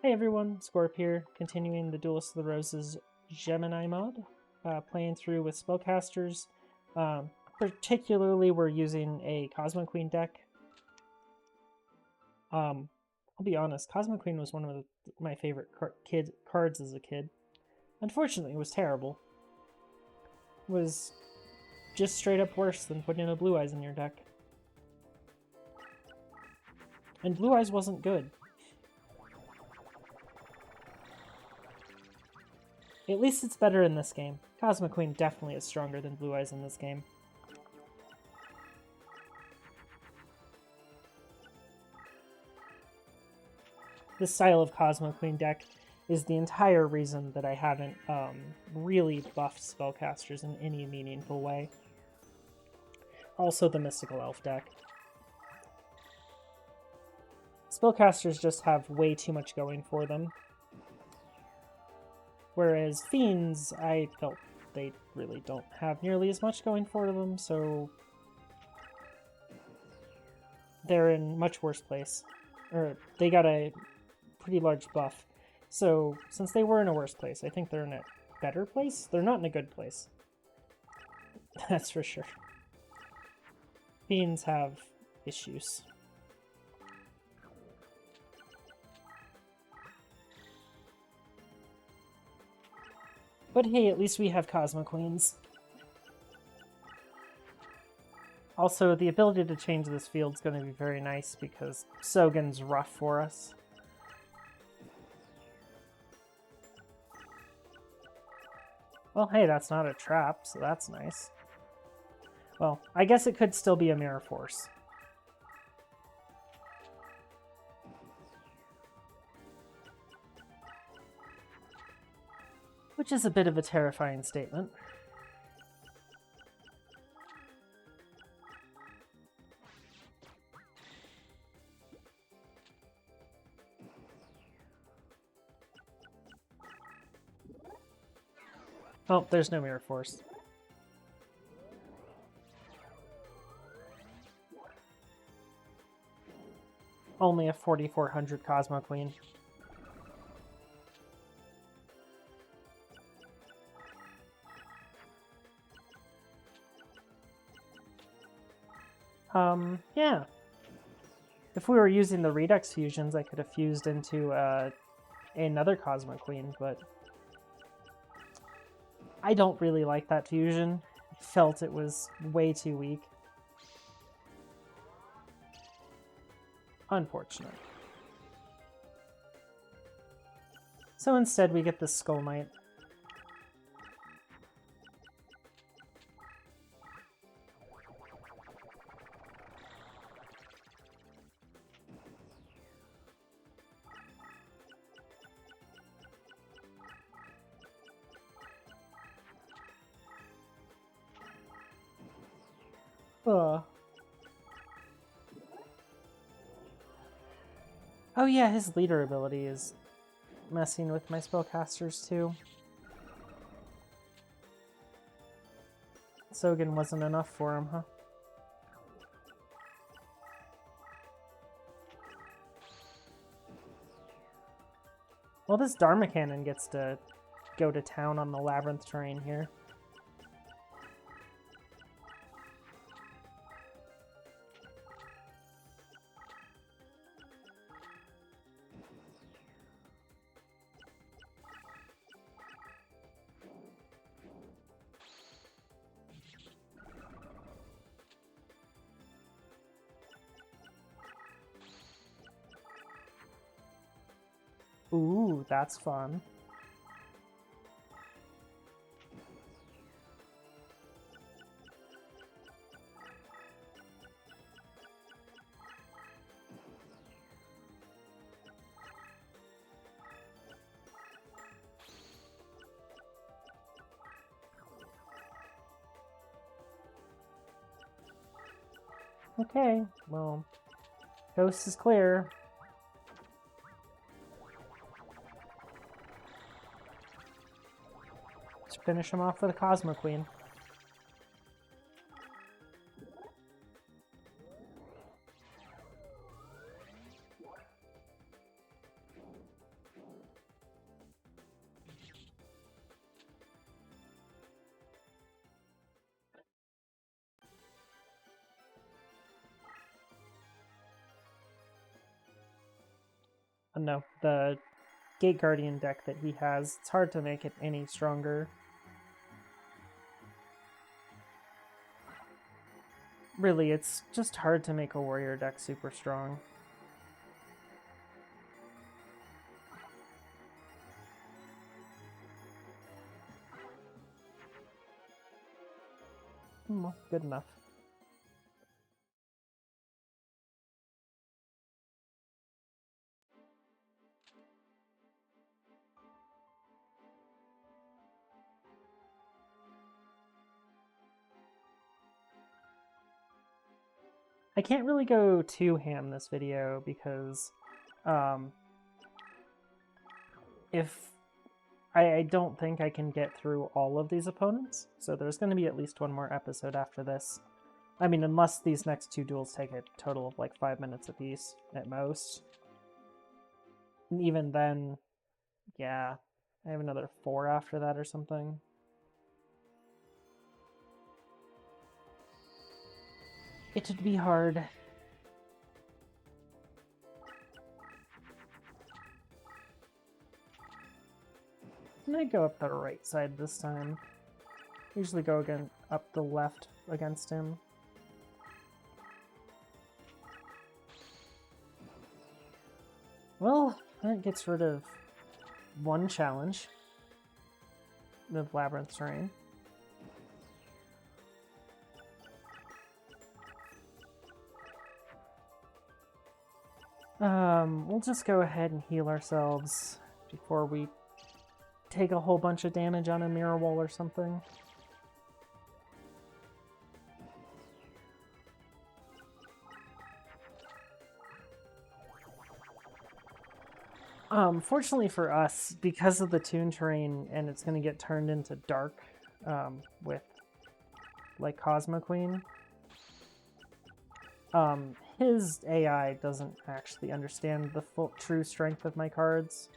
Hey everyone, Scorp here, continuing the Duelist of the Roses Gemini mod, playing through with Spellcasters. Particularly, we're using a Cosmo Queen deck. I'll be honest, Cosmo Queen was one of my favorite cards as a kid. Unfortunately, it was terrible. It was just straight up worse than putting a Blue Eyes in your deck. And Blue Eyes wasn't good. At least it's better in this game. Cosmo Queen definitely is stronger than Blue Eyes in this game. This style of Cosmo Queen deck is the entire reason that I haven't really buffed Spellcasters in any meaningful way. Also the Mystical Elf deck. Spellcasters just have way too much going for them. Whereas Fiends, I felt they really don't have nearly as much going for them, so they're in much worse place. Or they got a pretty large buff. So since they were in a worse place, I think they're in a better place? They're not in a good place. That's for sure. Fiends have issues. But hey, at least we have Cosmo Queens. Also, the ability to change this field is going to be very nice because Sogan's rough for us. Well, hey, that's not a trap, so that's nice. Well, I guess it could still be a Mirror Force. Which is a bit of a terrifying statement. Oh, there's no Mirror Force. Only a 4400 Cosmo Queen. Yeah. If we were using the Redux fusions, I could have fused into another Cosmo Queen, but I don't really like that fusion. I felt it was way too weak. Unfortunate. So instead we get the Skull Knight. Ugh. Oh yeah, his leader ability is messing with my spellcasters too. Sogan wasn't enough for him, huh? Well, this Dharma Cannon gets to go to town on the Labyrinth terrain here. Ooh, that's fun. Okay, well, coast is clear. Let's finish him off with a Cosmo Queen. no, the Gate Guardian deck that he has. It's hard to make it any stronger. Really, it's just hard to make a warrior deck super strong. Well, good enough. I can't really go too ham this video because if I don't think I can get through all of these opponents, so there's going to be at least one more episode after this. I mean, unless these next two duels take a total of like 5 minutes apiece at most. And even then, yeah, I have another 4 after that or something. It'd be hard. I'm gonna go up the right side this time. Usually go again up the left against him. Well, that gets rid of one challenge of Labyrinth Terrain. We'll just go ahead and heal ourselves before we take a whole bunch of damage on a mirror wall or something. Fortunately for us, because of the Toon Terrain, and it's going to get turned into dark with, like, Cosmo Queen, his AI doesn't actually understand the full true strength of my cards.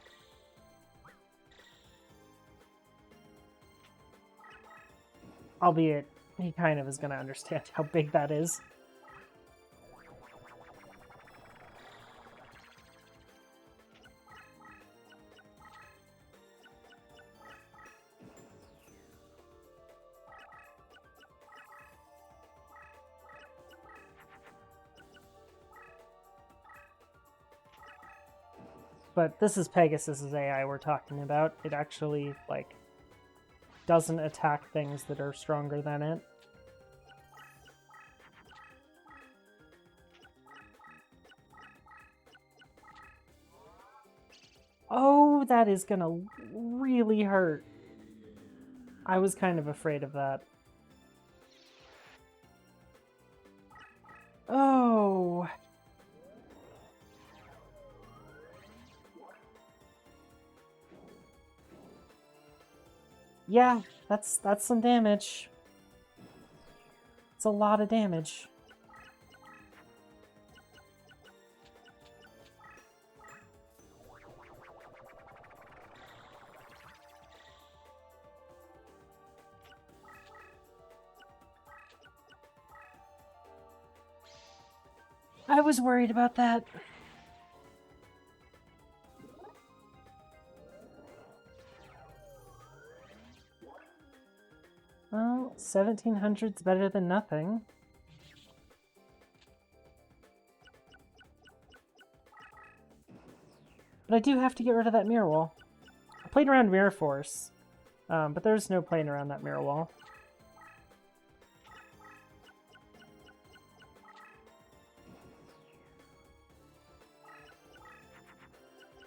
Albeit, he kind of is going to understand how big that is. But this is Pegasus's AI we're talking about. It actually, like, doesn't attack things that are stronger than it. Oh, that is gonna really hurt. I was kind of afraid of that. Oh. Yeah, that's some damage. It's a lot of damage. I was worried about that. Well, 1700's better than nothing. But I do have to get rid of that mirror wall. I played around Mirror Force, but there's no playing around that mirror wall.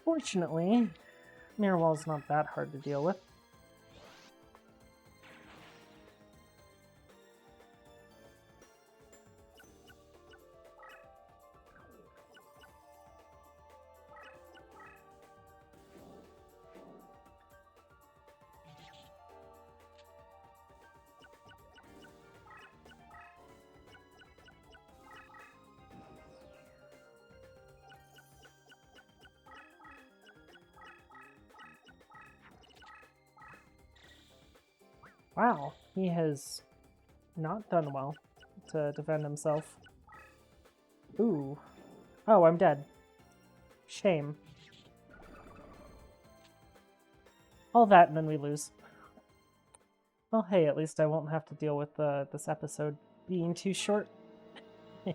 Fortunately, mirror wall's not that hard to deal with. Wow, he has not done well to defend himself. Ooh. Oh, I'm dead. Shame. All that and then we lose. Well, hey, at least I won't have to deal with this episode being too short. You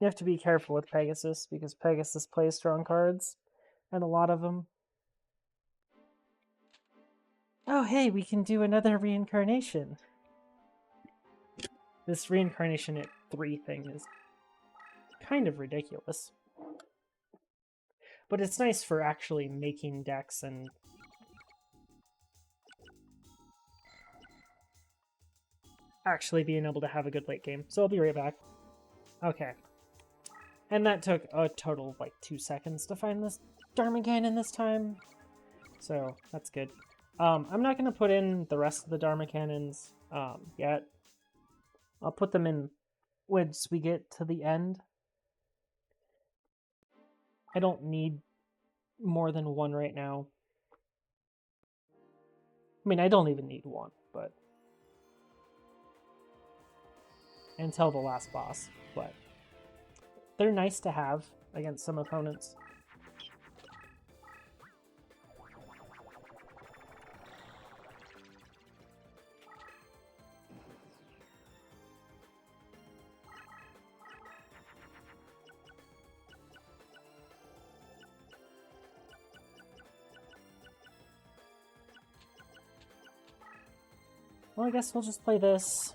have to be careful with Pegasus, because Pegasus plays strong cards, and a lot of them. Oh, hey, we can do another reincarnation. This reincarnation at 3 thing is kind of ridiculous. But it's nice for actually making decks and actually being able to have a good late game. So I'll be right back. Okay. And that took a total of like 2 seconds to find this Dharma Cannon this time. So that's good. I'm not going to put in the rest of the Dharma Cannons yet. I'll put them in once we get to the end. I don't need more than 1 right now. I mean, I don't even need 1, but until the last boss, but they're nice to have against some opponents. Well, I guess we'll just play this.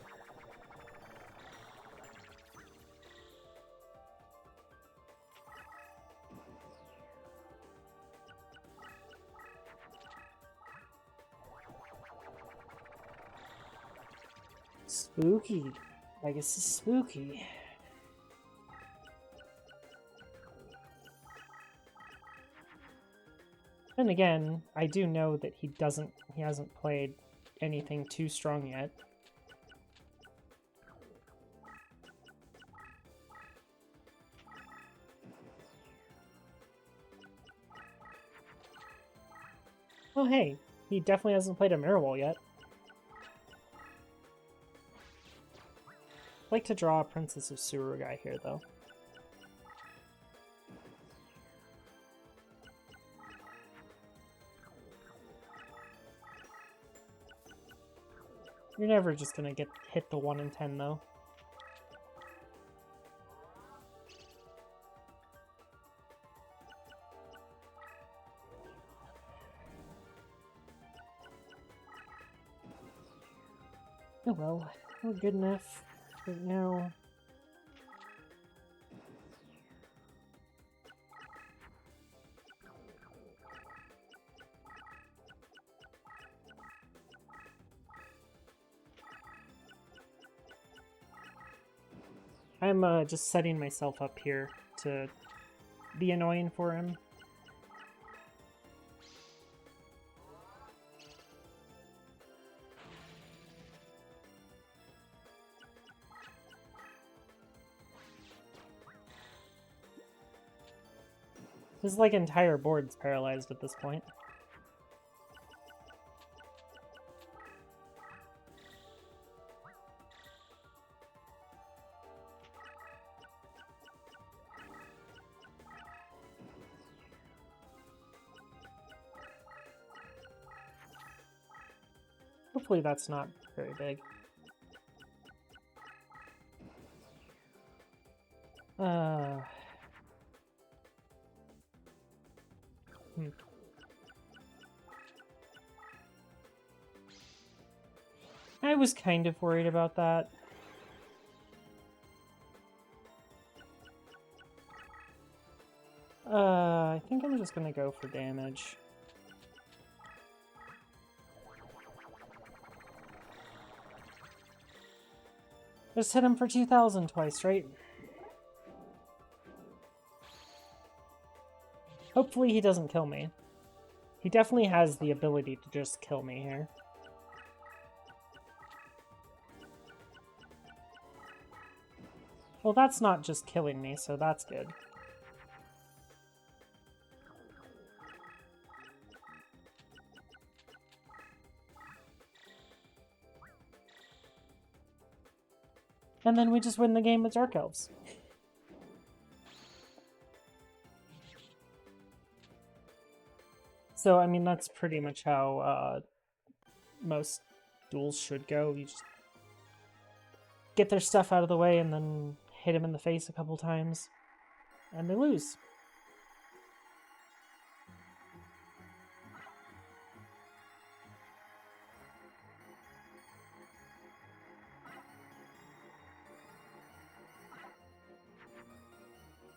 Spooky. I guess it's spooky. Then again, I do know that he hasn't played anything too strong yet. Oh hey, he definitely hasn't played a Mirror Wall yet. I'd like to draw a Princess of Suru guy here, though. You're never just gonna hit the 1 in 10, though. Oh well, we're good enough right now. I'm just setting myself up here to be annoying for him. His like entire board's paralyzed at this point. Hopefully that's not very big. I was kind of worried about that. I think I'm just gonna go for damage. Just hit him for 2,000 twice, right? Hopefully he doesn't kill me. He definitely has the ability to just kill me here. Well, that's not just killing me, so that's good. And then we just win the game with Dark Elves. So, I mean, that's pretty much how most duels should go. You just get their stuff out of the way and then hit him in the face a couple times, and they lose.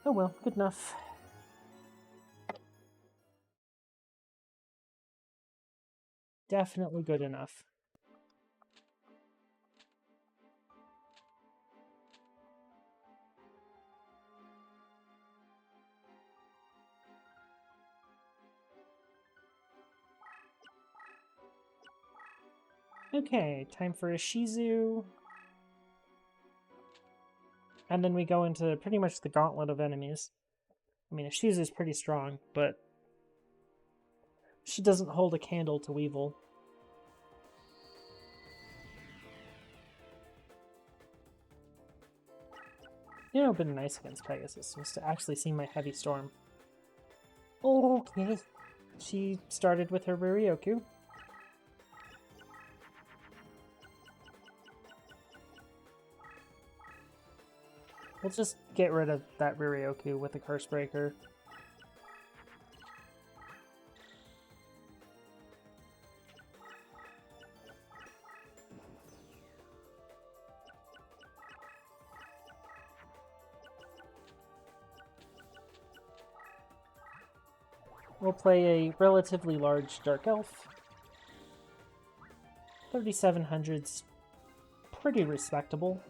Oh well, good enough. Definitely good enough. Okay, time for a Shizu. And then we go into pretty much the gauntlet of enemies. I mean, a Shizu's pretty strong, but she doesn't hold a candle to Weevil. You know, it would have been nice against Pegasus was to actually see my Heavy Storm. Okay. She started with her Riryoku. We'll just get rid of that Riryoku with the Curse Breaker. We'll play a relatively large Dark Elf. 3700's pretty respectable.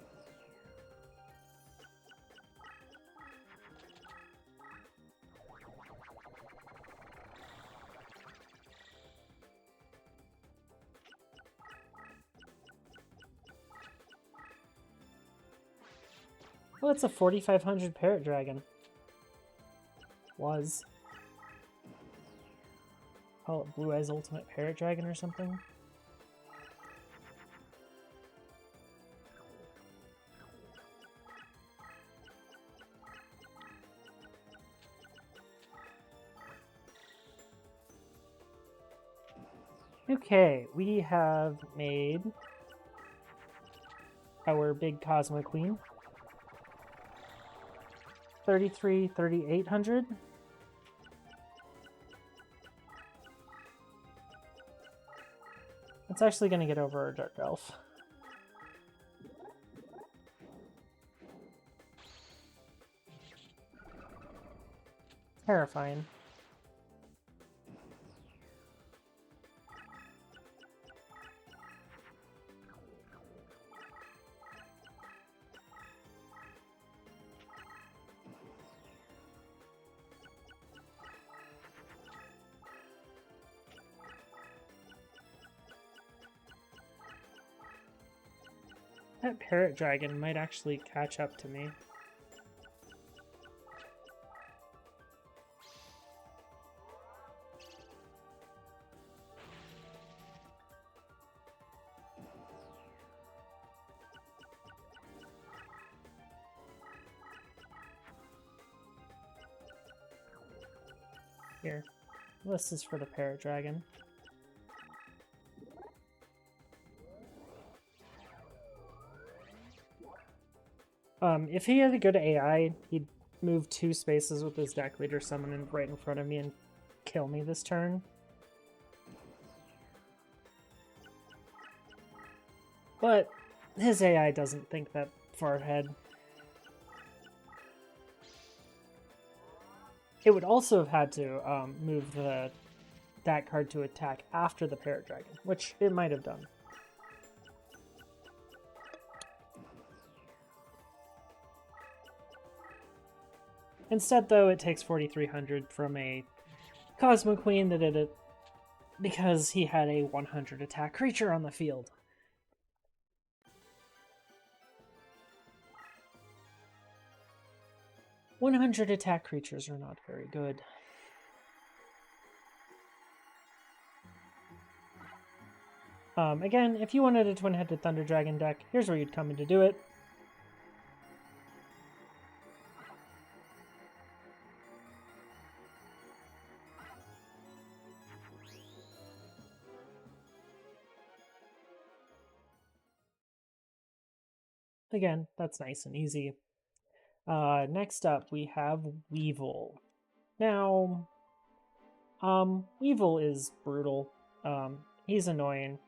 Well, it's a 4500 Parrot Dragon. Was. Call it Blue Eyes Ultimate Parrot Dragon or something. Okay, we have made our big Cosmo Queen. 3800. It's actually going to get over our Dark Elf. Terrifying. That Parrot Dragon might actually catch up to me. Here, this is for the Parrot Dragon. If he had a good AI, he'd move 2 spaces with his deck leader summon right in front of me and kill me this turn. But his AI doesn't think that far ahead. It would also have had to move that card to attack after the Parrot Dragon, which it might have done. Instead, though, it takes 4300 from a Cosmo Queen that did it because he had a 100 attack creature on the field. "100 attack creatures are not very good." Again, if you wanted a twin-headed Thunder Dragon deck, here's where you'd come in to do it. Again, that's nice and easy. Next up, we have Weevil. Now, Weevil is brutal. He's annoying.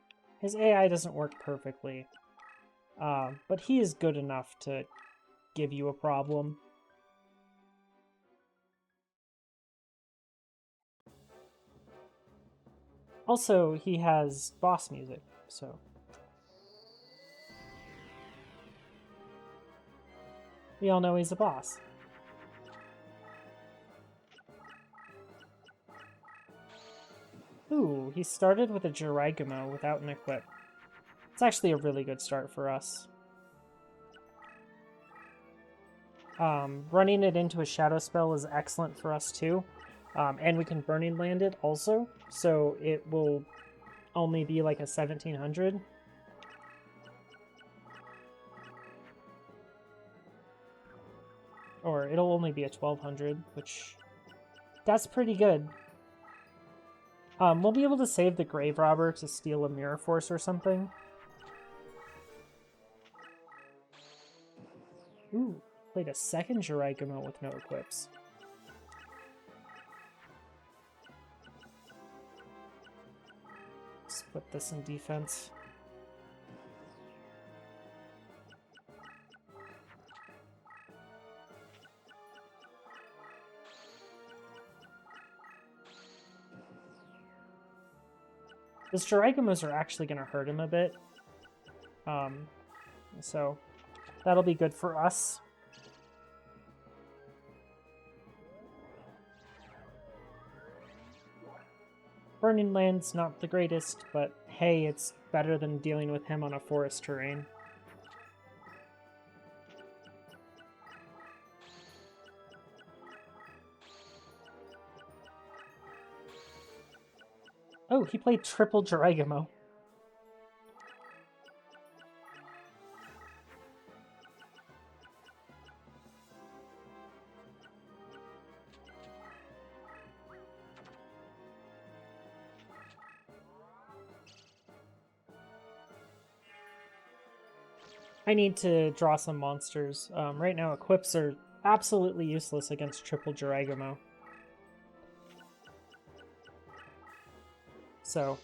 His AI doesn't work perfectly, but he is good enough to give you a problem. Also, he has boss music, so we all know he's a boss. Ooh, he started with a Jiraiya without an equip. It's actually a really good start for us. Running it into a shadow spell is excellent for us too. And we can Burning Land it also, so it will only be like a 1700. Or it'll only be a 1200, which that's pretty good. We'll be able to save the Grave Robber to steal a Mirror Force or something. Ooh, played a second Jiraiya with no equips. Let's put this in defense. Those Jiraiya are actually going to hurt him a bit. So that'll be good for us. Burning Land's not the greatest, but hey, it's better than dealing with him on a forest terrain. Oh, he played triple Jiraiya. I need to draw some monsters. Right now, equips are absolutely useless against triple Jiraiya. So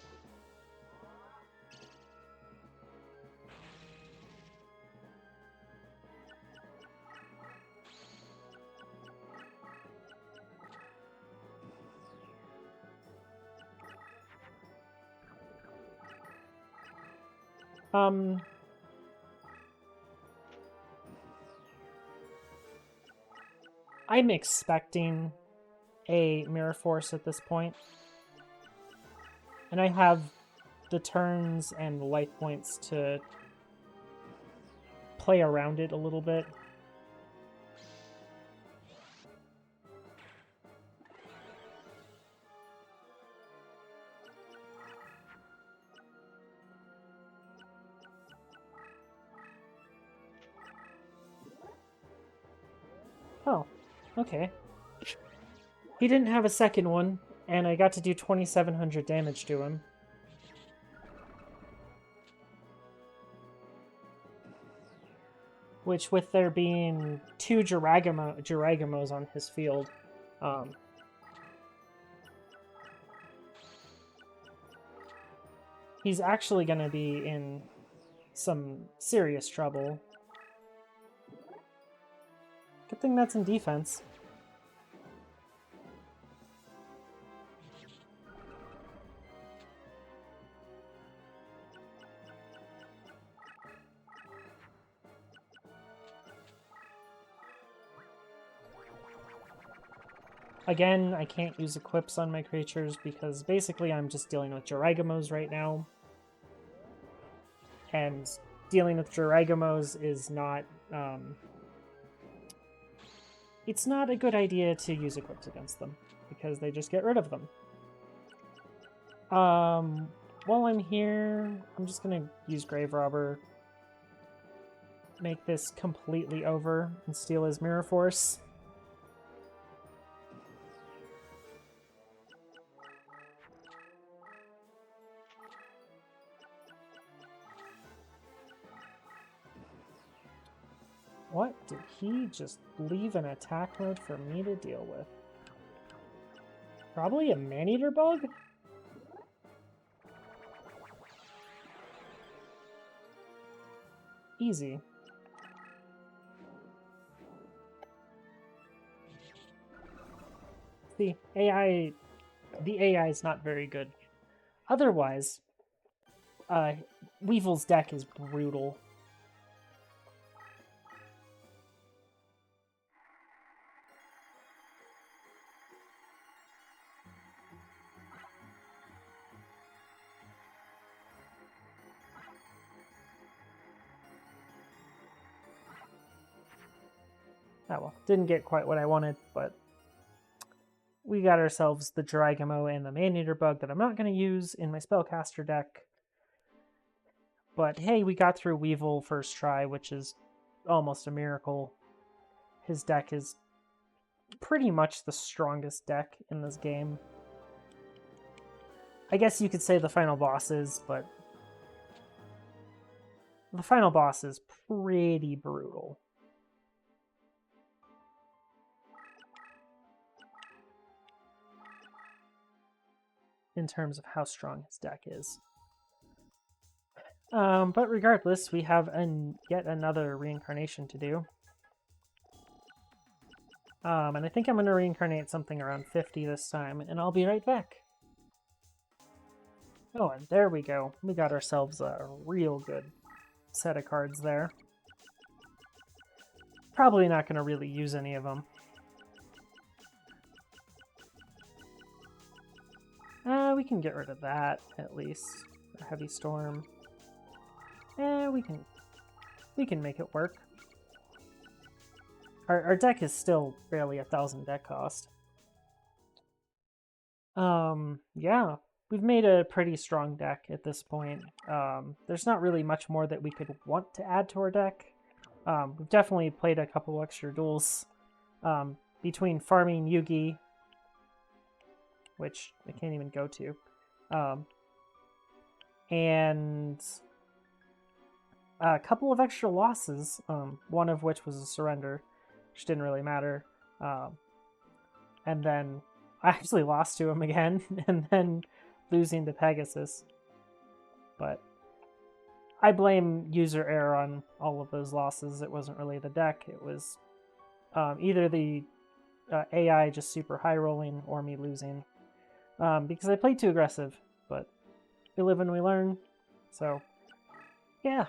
I'm expecting a Mirror Force at this point. And I have the turns and the life points to play around it a little bit. Oh, okay. He didn't have a second one, and I got to do 2700 damage to him. Which, with there being two Jiraiya on his field, he's actually going to be in some serious trouble. Good thing that's in defense. Again, I can't use equips on my creatures because basically I'm just dealing with Jiraiya right now. And dealing with Jiraiya is not... it's not a good idea to use equips against them because they just get rid of them. While I'm here, I'm just going to use Grave Robber. Make this completely over and steal his Mirror Force. What did he just leave an attack mode for me to deal with? Probably a man-eater bug? Easy. The AI is not very good. Otherwise, Weevil's deck is brutal. Oh well, didn't get quite what I wanted, but we got ourselves the Dragamo and the Man-Eater bug that I'm not going to use in my Spellcaster deck. But hey, we got through Weevil first try, which is almost a miracle. His deck is pretty much the strongest deck in this game. I guess you could say the final boss is, but the final boss is pretty brutal. In terms of how strong his deck is. But regardless, we have yet another reincarnation to do. And I think I'm going to reincarnate something around 50 this time, and I'll be right back. Oh, and there we go. We got ourselves a real good set of cards there. Probably not going to really use any of them. We can get rid of that, at least. A Heavy Storm. We can make it work. Our deck is still barely 1,000 deck cost. Yeah, we've made a pretty strong deck at this point. There's not really much more that we could want to add to our deck. We've definitely played a couple extra duels. Between farming Yugi, which I can't even go to, and a couple of extra losses, one of which was a surrender, which didn't really matter. And then I actually lost to him again, and then losing to Pegasus. But I blame user error on all of those losses. It wasn't really the deck. It was either the AI just super high rolling or me losing. Because I played too aggressive, but we live and we learn. So, yeah.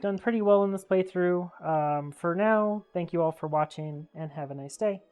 Done pretty well in this playthrough. For now, thank you all for watching, and have a nice day.